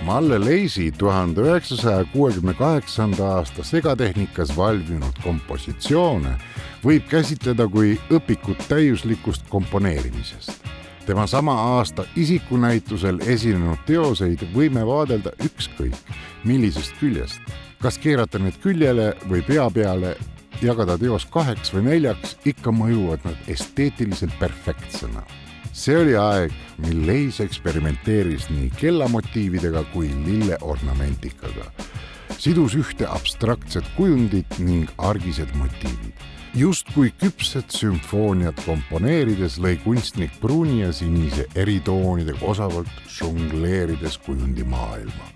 Malle Leisi 1968. aasta segatehnikas valminud kompositsioone võib käsitleda kui õpikut täiuslikust komponeerimisest. Tema sama aasta isikunäitusel esinenud teoseid võime vaadelda ükskõik millisest küljest. Kas keerata need küljele või pea peale, jagada teos 2 või 4, ikka mõjuvad nad esteetiliselt perfektsena. See oli aeg, mil Leis eksperimenteeris nii kellamotiividega kui lille ornamentikaga. Sidus ühte abstraktset kujundit ning argised motiivid. Just kui küpset sümfooniat komponeerides lõi kunstnik pruuni ja sinise eritoonidega osavalt žongleerides kujundi maailma,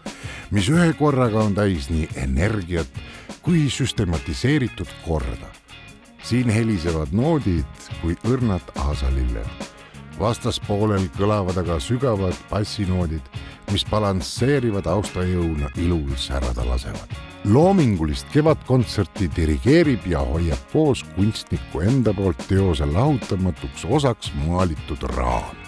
mis ühe korraga on täis nii energiat kui süstematiseeritud korda. Siin helisevad noodid kui õrnad aasalilled. Vastaspoolel kõlavad aga sügavad bassinoodid, mis balansseerivad austajõuna ilul särada lasevad. Loomingulist kevadkontserti dirigeerib ja hoiab koos kunstniku enda poolt teose lahutamatuks osaks maalitud raam.